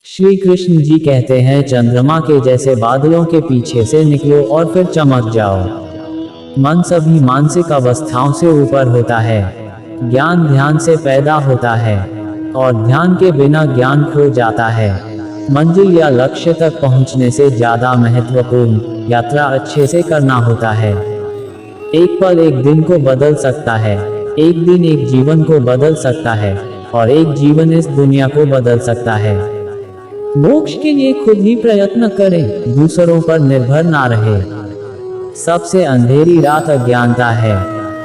श्री कृष्ण जी कहते हैं, चंद्रमा के जैसे बादलों के पीछे से निकलो और फिर चमक जाओ। मन सभी मानसिक अवस्थाओं से ऊपर होता है। ज्ञान ध्यान से पैदा होता है और ध्यान के बिना ज्ञान खो जाता है। मंजिल या लक्ष्य तक पहुंचने से ज्यादा महत्वपूर्ण यात्रा अच्छे से करना होता है। एक पल एक दिन को बदल सकता है, एक दिन एक जीवन को बदल सकता है और एक जीवन इस दुनिया को बदल सकता है। मोक्ष के लिए खुद ही प्रयत्न करें, दूसरों पर निर्भर ना रहे। सबसे अंधेरी रात अज्ञानता है।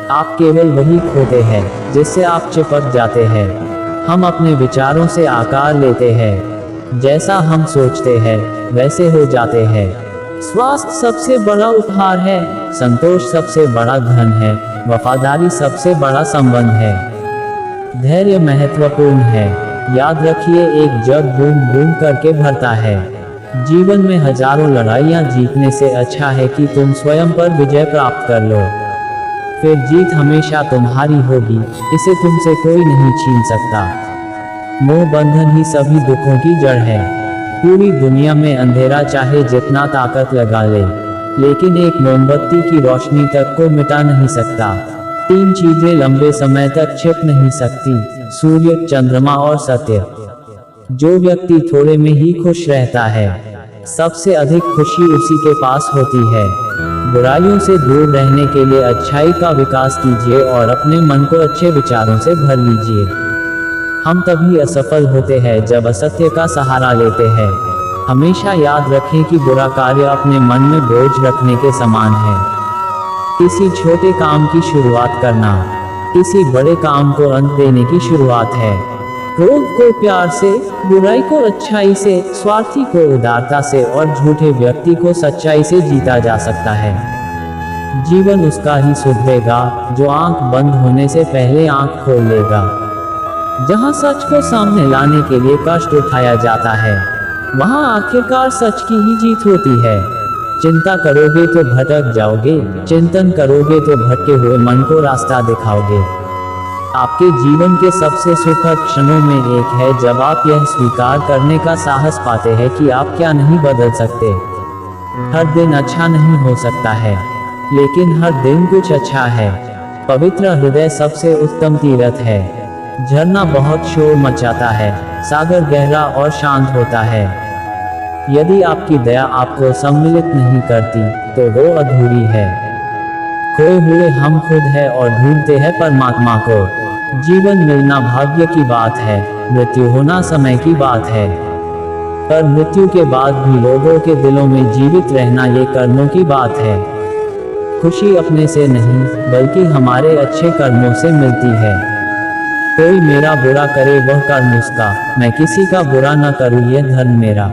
आप केवल वही खोते हैं जिससे आप चिपक जाते हैं। हम अपने विचारों से आकार लेते हैं, जैसा हम सोचते हैं वैसे हो जाते हैं। स्वास्थ्य सबसे बड़ा उपहार है, संतोष सबसे बड़ा धन है, वफादारी सबसे बड़ा संबंध है। धैर्य महत्वपूर्ण है। याद रखिए, एक जग बूंद बूंद करके भरता है। जीवन में हजारों लड़ाइयां जीतने से अच्छा है कि तुम स्वयं पर विजय प्राप्त कर लो। फिर जीत हमेशा तुम्हारी होगी, इसे तुमसे कोई नहीं छीन सकता। मोह बंधन ही सभी दुखों की जड़ है। पूरी दुनिया में अंधेरा चाहे जितना ताकत लगा ले, लेकिन एक मोमबत्ती की रोशनी तक को मिटा नहीं सकता। तीन चीजें लंबे समय तक छिप नहीं सकती, सूर्य, चंद्रमा और सत्य। जो व्यक्ति थोड़े में ही खुश रहता है, सबसे अधिक खुशी उसी के पास होती है। बुराइयों से दूर रहने के लिए अच्छाई का विकास कीजिए और अपने मन को अच्छे विचारों से भर लीजिए। हम तभी असफल होते हैं जब असत्य का सहारा लेते हैं। हमेशा याद रखें कि बुरा कार्य अपने मन में बोझ रखने के समान है। किसी छोटे काम की शुरुआत करना किसी बड़े काम को अंत देने की शुरुआत है। क्रोध को प्यार से, बुराई को अच्छाई से, स्वार्थी को उदारता से और झूठे व्यक्ति को सच्चाई से जीता जा सकता है। जीवन उसका ही सुधरेगा जो आंख बंद होने से पहले आंख खोल लेगा। जहां सच को सामने लाने के लिए कष्ट उठाया जाता है, वहां आखिरकार सच की ही जीत होती है। चिंता करोगे तो भटक जाओगे, चिंतन करोगे तो भटके हुए मन को रास्ता दिखाओगे। आपके जीवन के सबसे सुखद क्षणों में एक है जब आप यह स्वीकार करने का साहस पाते हैं कि आप क्या नहीं बदल सकते। हर दिन अच्छा नहीं हो सकता है, लेकिन हर दिन कुछ अच्छा है। पवित्र हृदय सबसे उत्तम तीर्थ है। झरना बहुत शोर मचाता है, सागर गहरा और शांत होता है। यदि आपकी दया आपको सम्मिलित नहीं करती तो वो अधूरी है। खोए हुए हम खुद हैं और ढूंढते हैं परमात्मा को। जीवन मिलना भाग्य की बात है, मृत्यु होना समय की बात है। पर मृत्यु के बाद भी लोगों के दिलों में जीवित रहना ये कर्मों की बात है। खुशी अपने से नहीं बल्कि हमारे अच्छे कर्मों से मिलती है। कोई मेरा बुरा करे वह कर्म उसका, मैं किसी का बुरा न करूं यह धर्म मेरा।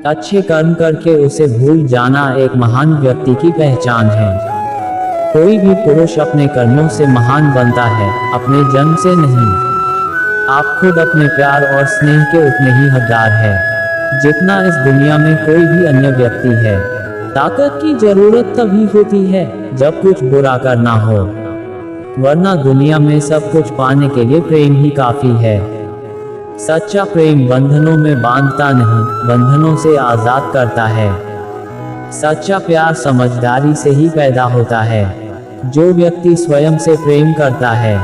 अच्छे कर्म करके उसे भूल जाना एक महान व्यक्ति की पहचान है। कोई भी पुरुष अपने कर्मों से महान बनता है, अपने जन्म से नहीं। आप खुद अपने प्यार और स्नेह के उतने ही हकदार हैं जितना इस दुनिया में कोई भी अन्य व्यक्ति है। ताकत की जरूरत तभी होती है जब कुछ बुरा करना हो, वरना दुनिया में सब कुछ पाने के लिए प्रेम ही काफी है। सच्चा प्रेम बंधनों में बांधता नहीं, बंधनों से आजाद करता है। सच्चा प्यार समझदारी से ही पैदा होता है। जो व्यक्ति स्वयं से प्रेम करता है,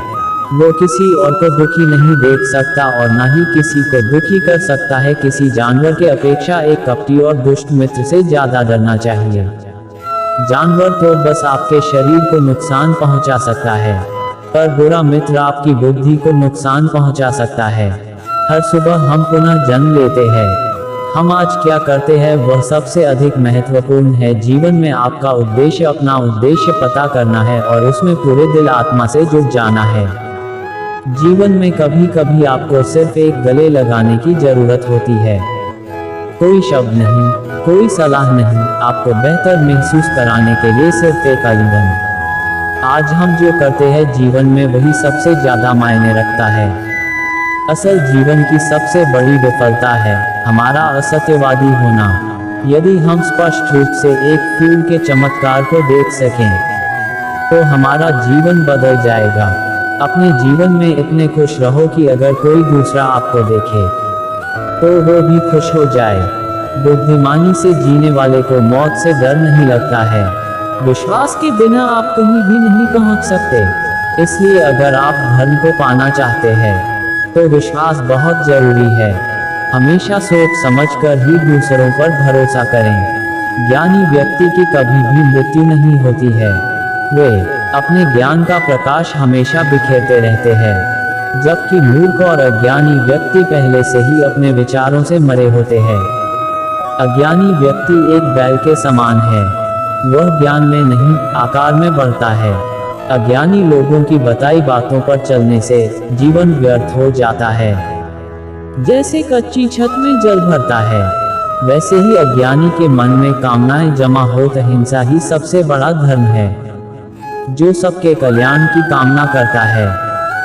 वो किसी और को दुखी नहीं देख सकता और न ही किसी को दुखी कर सकता है। किसी जानवर के अपेक्षा एक कपटी और दुष्ट मित्र से ज्यादा डरना चाहिए। जानवर तो बस आपके शरीर को नुकसान पहुंचा सकता है, पर बुरा मित्र आपकी बुद्धि को नुकसान पहुंचा सकता है। हर सुबह हम पुनः जन्म लेते हैं। हम आज क्या करते हैं वह सबसे अधिक महत्वपूर्ण है। जीवन में आपका उद्देश्य अपना उद्देश्य पता करना है और उसमें पूरे दिल आत्मा से जुट जाना है। जीवन में कभी कभी आपको सिर्फ एक गले लगाने की जरूरत होती है। कोई शब्द नहीं, कोई सलाह नहीं, आपको बेहतर महसूस कराने के लिए सिर्फ एक आलिंगन। आज हम जो करते हैं जीवन में वही सबसे ज्यादा मायने रखता है। असल जीवन की सबसे बड़ी विफलता है हमारा असत्यवादी होना। यदि हम स्पष्ट रूप से एक फूल के चमत्कार को देख सकें, तो हमारा जीवन बदल जाएगा। अपने जीवन में इतने खुश रहो कि अगर कोई दूसरा आपको देखे तो वो भी खुश हो जाए। बुद्धिमानी से जीने वाले को मौत से डर नहीं लगता है। विश्वास के बिना आप कहीं भी नहीं पहुंच सकते। इसलिए अगर आप धर्म को पाना चाहते हैं तो विश्वास बहुत जरूरी है। हमेशा सोच समझकर ही दूसरों पर भरोसा करें। ज्ञानी व्यक्ति की कभी भी मृत्यु नहीं होती है। वे अपने ज्ञान का प्रकाश हमेशा बिखेरते रहते हैं, जबकि मूर्ख और अज्ञानी व्यक्ति पहले से ही अपने विचारों से मरे होते हैं। अज्ञानी व्यक्ति एक बैल के समान है। वह ज्ञान में नहीं, आकार में बढ़ता है। अज्ञानी लोगों की बताई बातों पर चलने से जीवन व्यर्थ हो जाता है। जैसे कच्ची छत में जल भरता है, वैसे ही अज्ञानी के मन में कामनाएं जमा हो तो हिंसा ही सबसे बड़ा धर्म है। जो सबके कल्याण की कामना करता है,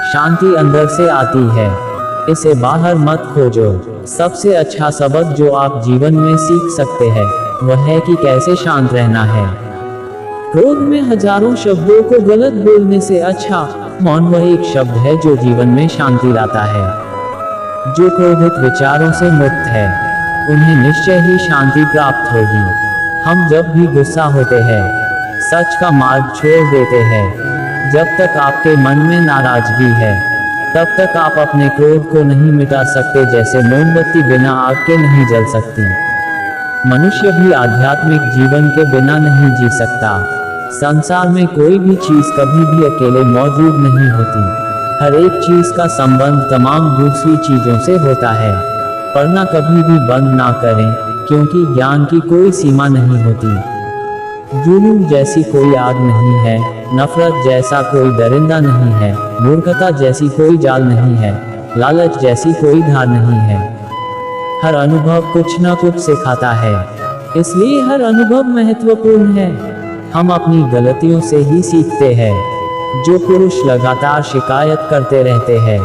शांति अंदर से आती है, इसे बाहर मत खोजो। सबसे अच्छा सबक जो आप जीवन में सीख सकते हैं वह है कि कैसे शांत रहना है। क्रोध में हजारों शब्दों को गलत बोलने से अच्छा मौन वह एक शब्द है जो जीवन में शांति लाता है। जो क्रोधित विचारों से मुक्त है उन्हें निश्चय ही शांति प्राप्त होगी। हम जब भी गुस्सा होते हैं सच का मार्ग छोड़ देते हैं। जब तक आपके मन में नाराजगी है तब तक आप अपने क्रोध को नहीं मिटा सकते। जैसे मोमबत्ती बिना आग के नहीं जल सकती, मनुष्य भी आध्यात्मिक जीवन के बिना नहीं जी सकता। संसार में कोई भी चीज कभी भी अकेले मौजूद नहीं होती। हर एक चीज का संबंध तमाम दूसरी चीजों से होता है। पढ़ना कभी भी बंद ना करें, क्योंकि ज्ञान की कोई सीमा नहीं होती। जुनून जैसी कोई आग नहीं है, नफरत जैसा कोई दरिंदा नहीं है, मूर्खता जैसी कोई जाल नहीं है, लालच जैसी कोई धार नहीं है। हर अनुभव कुछ न कुछ सिखाता है, इसलिए हर अनुभव महत्वपूर्ण है। हम अपनी गलतियों से ही सीखते हैं। जो पुरुष लगातार शिकायत करते रहते हैं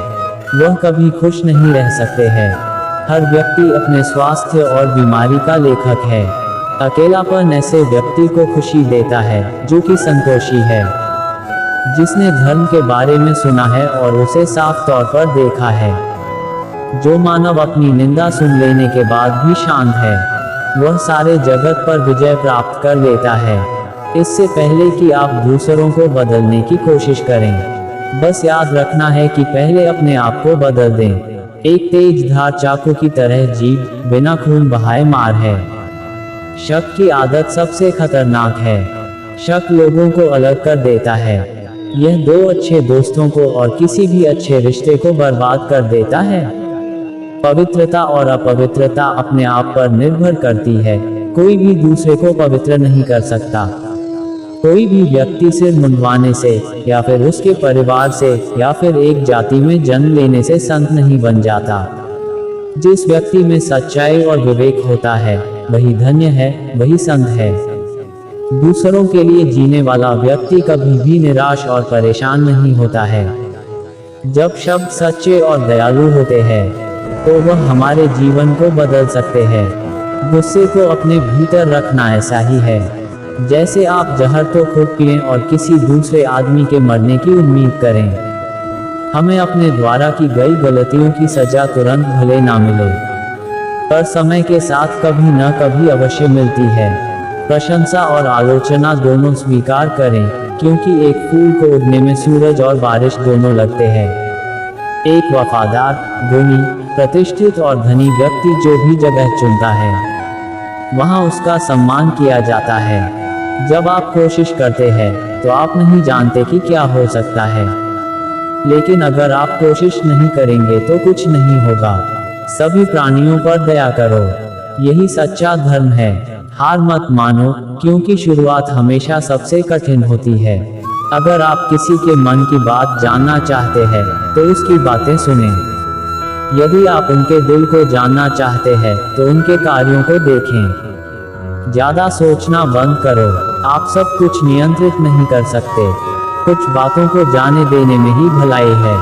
वह कभी खुश नहीं रह सकते हैं। हर व्यक्ति अपने स्वास्थ्य और बीमारी का लेखक है। अकेलापन ऐसे व्यक्ति को खुशी देता है जो कि संतोषी है, जिसने धर्म के बारे में सुना है और उसे साफ तौर पर देखा है। जो मानव अपनी निंदा सुन लेने के बाद भी शांत है वह सारे जगत पर विजय प्राप्त कर लेता है। इससे पहले कि आप दूसरों को बदलने की कोशिश करें, बस याद रखना है कि पहले अपने आप को बदल दें। एक तेज धार चाकू की तरह जीभ बिना खून बहाए मार है। शक की आदत सबसे खतरनाक है। शक लोगों को अलग कर देता है। यह दो अच्छे दोस्तों को और किसी भी अच्छे रिश्ते को बर्बाद कर देता है। पवित्रता और अपवित्रता अपने आप पर निर्भर करती है। कोई भी दूसरे को पवित्र नहीं कर सकता। कोई भी व्यक्ति सिर मुंडवाने से या फिर उसके परिवार से या फिर एक जाति में जन्म लेने से संत नहीं बन जाता। जिस व्यक्ति में सच्चाई और विवेक होता है वही धन्य है, वही संत है। दूसरों के लिए जीने वाला व्यक्ति कभी भी निराश और परेशान नहीं होता है। जब शब्द सच्चे और दयालु होते हैं तो वह हमारे जीवन को बदल सकते हैं। गुस्से को अपने भीतर रखना ऐसा ही है जैसे आप जहर तो खुद पिएं और किसी दूसरे आदमी के मरने की उम्मीद करें। हमें अपने द्वारा की गई गलतियों की सजा तुरंत भले ना मिले, पर समय के साथ कभी न कभी अवश्य मिलती है। प्रशंसा और आलोचना दोनों स्वीकार करें, क्योंकि एक फूल को उगने में सूरज और बारिश दोनों लगते हैं। एक वफादार, गुणी, प्रतिष्ठित और धनी व्यक्ति जो भी जगह चुनता है वहां उसका सम्मान किया जाता है। जब आप कोशिश करते हैं तो आप नहीं जानते कि क्या हो सकता है, लेकिन अगर आप कोशिश नहीं करेंगे तो कुछ नहीं होगा। सभी प्राणियों पर दया करो, यही सच्चा धर्म है। हार मत मानो, क्योंकि शुरुआत हमेशा सबसे कठिन होती है। अगर आप किसी के मन की बात जानना चाहते हैं तो उसकी बातें सुनें। यदि आप उनके दिल को जानना चाहते हैं तो उनके कार्यों को देखें। ज्यादा सोचना बंद करो। आप सब कुछ नियंत्रित नहीं कर सकते। कुछ बातों को जाने देने में ही भलाई है।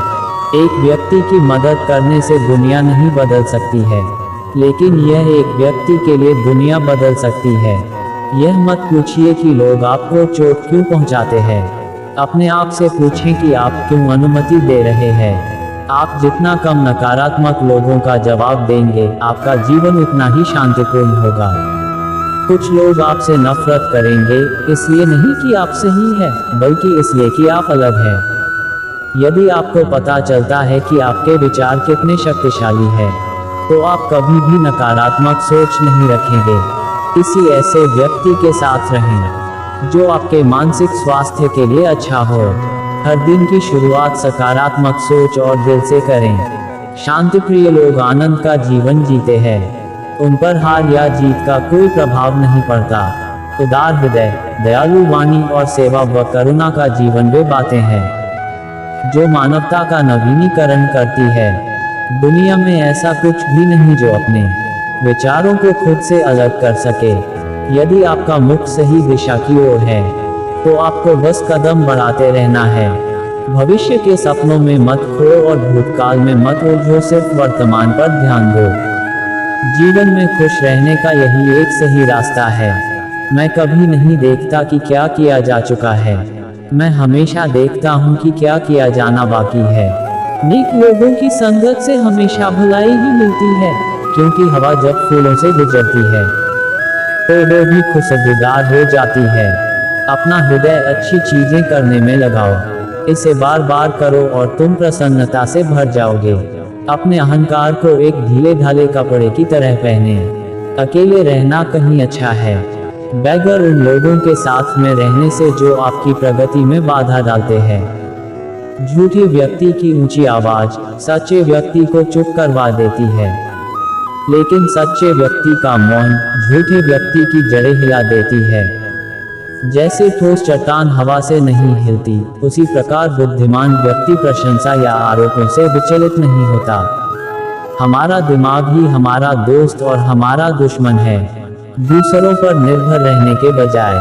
एक व्यक्ति की मदद करने से दुनिया नहीं बदल सकती है, लेकिन यह एक व्यक्ति के लिए दुनिया बदल सकती है। यह मत पूछिए कि लोग आपको चोट क्यों पहुंचाते हैं। अपने आप से पूछें कि आप क्यों अनुमति दे रहे हैं। आप जितना कम नकारात्मक लोगों का जवाब देंगे, आपका जीवन उतना ही शांतिपूर्ण होगा। कुछ लोग आपसे नफरत करेंगे, इसलिए नहीं कि आप सही है, बल्कि इसलिए कि आप अलग हैं। यदि आपको पता चलता है कि आपके विचार कितने शक्तिशाली हैं, तो आप कभी भी नकारात्मक सोच नहीं रखेंगे। किसी ऐसे व्यक्ति के साथ रहें जो आपके मानसिक स्वास्थ्य के लिए अच्छा हो। हर दिन की शुरुआत सकारात्मक सोच और दिल से करें। शांतिप्रिय लोग आनंद का जीवन जीते हैं। उन पर हार या जीत का कोई प्रभाव नहीं पड़ता। उदार हृदय, दयालु वाणी और सेवा व करुणा का जीवन वे बातें हैं जो मानवता का नवीनीकरण करती है। दुनिया में ऐसा कुछ भी नहीं जो अपने विचारों को खुद से अलग कर सके। यदि आपका मुख सही दिशा की ओर है, तो आपको बस कदम बढ़ाते रहना है। भविष्य के सपनों में मत खोओ और भूतकाल में मत उलझो, सिर्फ वर्तमान पर ध्यान दो। जीवन में खुश रहने का यही एक सही रास्ता है। मैं कभी नहीं देखता कि क्या किया जा चुका है, मैं हमेशा देखता हूँ कि क्या किया जाना बाकी है। नेक लोगों की संगत से हमेशा भलाई ही मिलती है, क्योंकि हवा जब फूलों से गुजरती है तो वो भी खुशगवार हो जाती है। अपना हृदय अच्छी चीजें करने में लगाओ, इसे बार बार करो और तुम प्रसन्नता से भर जाओगे। अपने अहंकार को एक ढीले ढाले कपड़े की तरह पहने। अकेले रहना कहीं अच्छा है, बैगर उन लोगों के साथ में रहने से जो आपकी प्रगति में बाधा डालते हैं। झूठे व्यक्ति की ऊंची आवाज सच्चे व्यक्ति को चुप करवा देती है, लेकिन सच्चे व्यक्ति का मौन झूठे व्यक्ति की जड़ें हिला देती है। जैसे ठोस चट्टान हवा से नहीं हिलती, उसी प्रकार बुद्धिमान व्यक्ति प्रशंसा या आरोपों से विचलित नहीं होता। हमारा दिमाग ही हमारा दोस्त और हमारा दुश्मन है। दूसरों पर निर्भर रहने के बजाय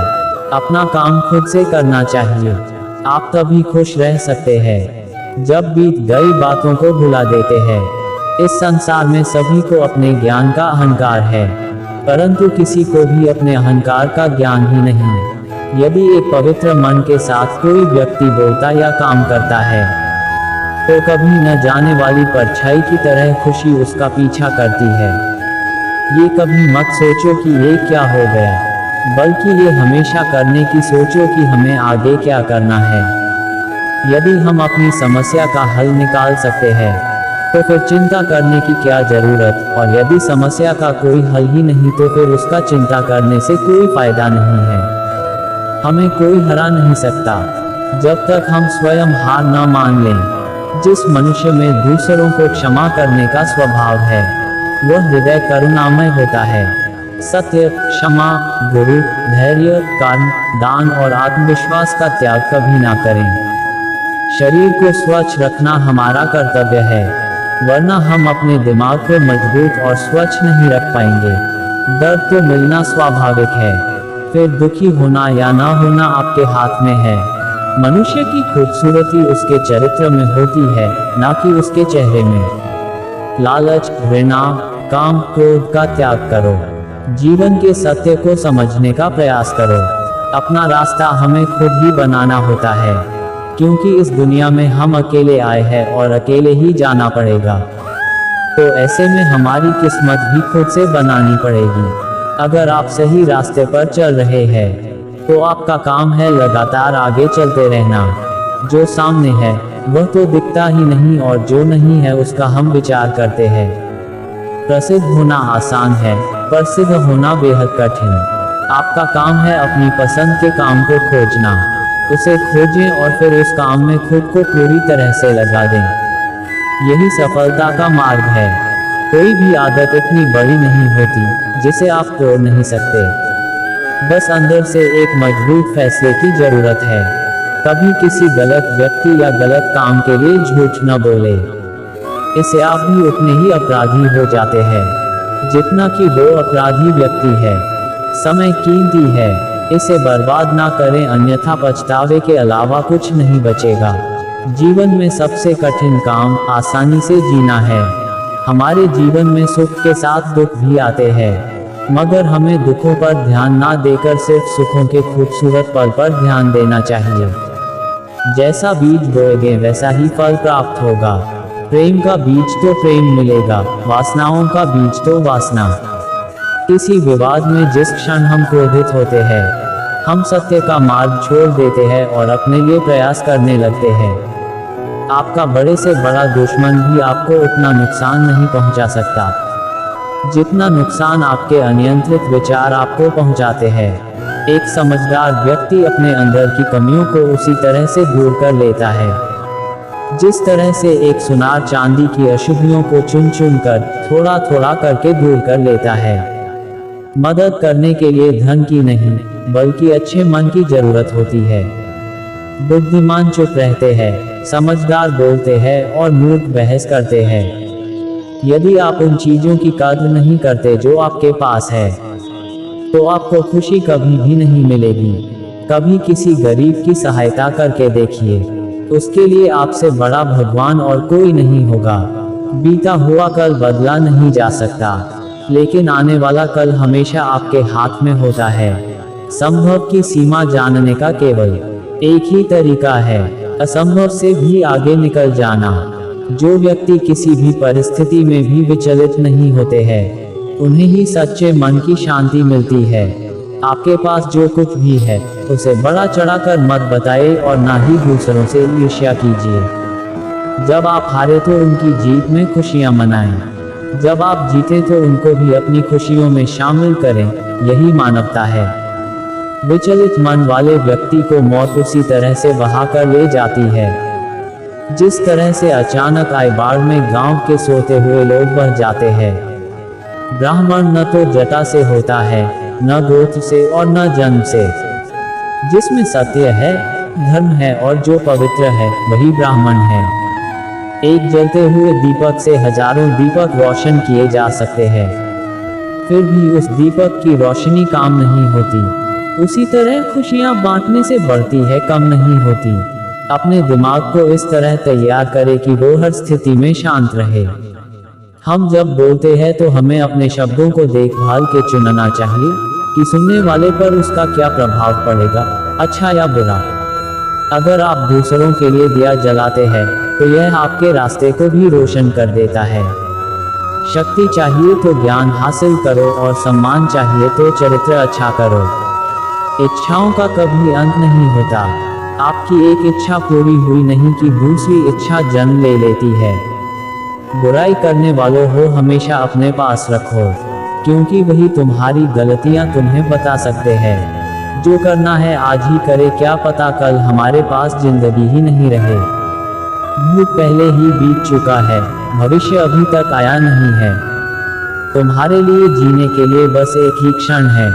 अपना काम खुद से करना चाहिए। आप तभी खुश रह सकते हैं जब बीत गई बातों को भुला देते हैं। इस संसार में सभी को अपने ज्ञान का अहंकार है, परंतु किसी को भी अपने अहंकार का ज्ञान ही नहीं। यदि एक पवित्र मन के साथ कोई व्यक्ति बोलता या काम करता है, तो कभी न जाने वाली परछाई की तरह खुशी उसका पीछा करती है। ये कभी मत सोचो कि ये क्या हो गया, बल्कि ये हमेशा करने की सोचो कि हमें आगे क्या करना है। यदि हम अपनी समस्या का हल निकाल सकते हैं, तो फिर चिंता करने की क्या जरूरत, और यदि समस्या का कोई हल ही नहीं, तो फिर उसका चिंता करने से कोई फायदा नहीं है। हमें कोई हरा नहीं सकता जब तक हम स्वयं हार न मान लें। जिस मनुष्य में दूसरों को क्षमा करने का स्वभाव है, वह हृदय करुणामय होता है। सत्य, क्षमा, गुरु, धैर्य, कर्म, दान और आत्मविश्वास का त्याग कभी ना करें। शरीर को स्वच्छ रखना हमारा कर्तव्य है, वरना हम अपने दिमाग को मजबूत और स्वच्छ नहीं रख पाएंगे। दर्द तो मिलना स्वाभाविक है, फिर दुखी होना या ना होना आपके हाथ में है। मनुष्य की खूबसूरती उसके चरित्र में होती है, ना कि उसके चेहरे में। लालच, घृणा, काम, क्रोध का त्याग करो। जीवन के सत्य को समझने का प्रयास करो। अपना रास्ता हमें खुद ही बनाना होता है, क्योंकि इस दुनिया में हम अकेले आए हैं और अकेले ही जाना पड़ेगा। तो ऐसे में हमारी किस्मत भी खुद से बनानी पड़ेगी। अगर आप सही रास्ते पर चल रहे हैं, तो आपका काम है लगातार आगे चलते रहना। जो सामने है वह तो दिखता ही नहीं, और जो नहीं है उसका हम विचार करते हैं। प्रसिद्ध होना आसान है, पर सिद्ध होना बेहद कठिन। आपका काम है अपनी पसंद के काम को खोजना। उसे खोजें और फिर उस काम में खुद को पूरी तरह से लगा दें। यही सफलता का मार्ग है। कोई भी आदत इतनी बड़ी नहीं होती जिसे आप तोड़ नहीं सकते। बस अंदर से एक मजबूत फैसले की जरूरत है। कभी किसी गलत व्यक्ति या गलत काम के लिए झूठ न बोले। इससे आप भी उतने ही अपराधी हो जाते हैं जितना कि वो अपराधी व्यक्ति है। समय कीमती है, इसे बर्बाद ना करें, अन्यथा पछतावे के अलावा कुछ नहीं बचेगा। जीवन में सबसे कठिन काम आसानी से जीना है। हमारे जीवन में सुख के साथ दुख भी आते हैं, मगर हमें दुखों पर ध्यान ना देकर सिर्फ सुखों के खूबसूरत पल पर ध्यान देना चाहिए। जैसा बीज बोएंगे वैसा ही फल प्राप्त होगा। प्रेम का बीज तो प्रेम मिलेगा, वासनाओं का बीज तो वासना। किसी विवाद में जिस क्षण हम क्रोधित होते हैं, हम सत्य का मार्ग छोड़ देते हैं और अपने लिए प्रयास करने लगते हैं। आपका बड़े से बड़ा दुश्मन भी आपको उतना नुकसान नहीं पहुंचा सकता जितना नुकसान आपके अनियंत्रित विचार आपको पहुंचाते हैं। एक समझदार व्यक्ति अपने अंदर की कमियों को उसी तरह से दूर कर लेता है जिस तरह से एक सुनार चांदी की अशुद्धियों को चुन चुन कर थोड़ा थोड़ा करके दूर कर लेता है। मदद करने के लिए धन की नहीं बल्कि अच्छे मन की जरूरत होती है। बुद्धिमान चुप रहते हैं, समझदार बोलते हैं और मूर्ख बहस करते हैं। यदि आप उन चीजों की कद्र नहीं करते जो आपके पास है, तो आपको खुशी कभी भी नहीं मिलेगी। कभी किसी गरीब की सहायता करके देखिए, उसके लिए आपसे बड़ा भगवान और कोई नहीं होगा। बीता हुआ कल बदला नहीं जा सकता, लेकिन आने वाला कल हमेशा आपके हाथ में होता है। संभव की सीमा जानने का केवल एक ही तरीका है, असंभव से भी आगे निकल जाना। जो व्यक्ति किसी भी परिस्थिति में भी विचलित नहीं होते हैं, उन्हें ही सच्चे मन की शांति मिलती है। आपके पास जो कुछ भी है उसे बड़ा चढ़ाकर मत बताइए और ना ही दूसरों से ईर्ष्या कीजिए। जब आप हारे तो उनकी जीत में खुशियां मनाएं, जब आप जीते तो उनको भी अपनी खुशियों में शामिल करें। यही मानवता है। विचलित मन वाले व्यक्ति को मौत उसी तरह से बहाकर ले जाती है जिस तरह से अचानक आए बाढ़ में गांव के सोते हुए लोग बह जाते हैं। ब्राह्मण न तो जटा से होता है, न गोत्र से और न जन्म से। जिसमें सत्य है, धर्म है और जो पवित्र है वही ब्राह्मण है। एक जलते हुए दीपक से हजारों दीपक रोशन किए जा सकते हैं, फिर भी उस दीपक की रोशनी काम नहीं होती। उसी तरह खुशियां बांटने से बढ़ती है, कम नहीं होती। अपने दिमाग को इस तरह तैयार करें कि वो हर स्थिति में शांत रहे। हम जब बोलते हैं तो हमें अपने शब्दों को देखभाल के चुनना चाहिए कि सुनने वाले पर उसका क्या प्रभाव पड़ेगा, अच्छा या बुरा। अगर आप दूसरों के लिए दिया जलाते हैं तो यह आपके रास्ते को भी रोशन कर देता है। शक्ति चाहिए तो ज्ञान हासिल करो और सम्मान चाहिए तो चरित्र अच्छा करो। इच्छाओं का कभी अंत नहीं होता। आपकी एक इच्छा पूरी हुई नहीं कि दूसरी इच्छा जन्म ले लेती है। बुराई करने वालों हो हमेशा अपने पास रखो, क्योंकि वही तुम्हारी गलतियां तुम्हें बता सकते हैं। जो करना है आज ही करे, क्या पता कल हमारे पास जिंदगी ही नहीं रहे। भूत पहले ही बीत चुका है, भविष्य अभी तक आया नहीं है। तुम्हारे लिए जीने के लिए बस एक ही क्षण है।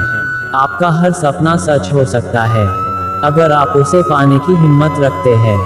आपका हर सपना सच हो सकता है अगर आप उसे पाने की हिम्मत रखते हैं।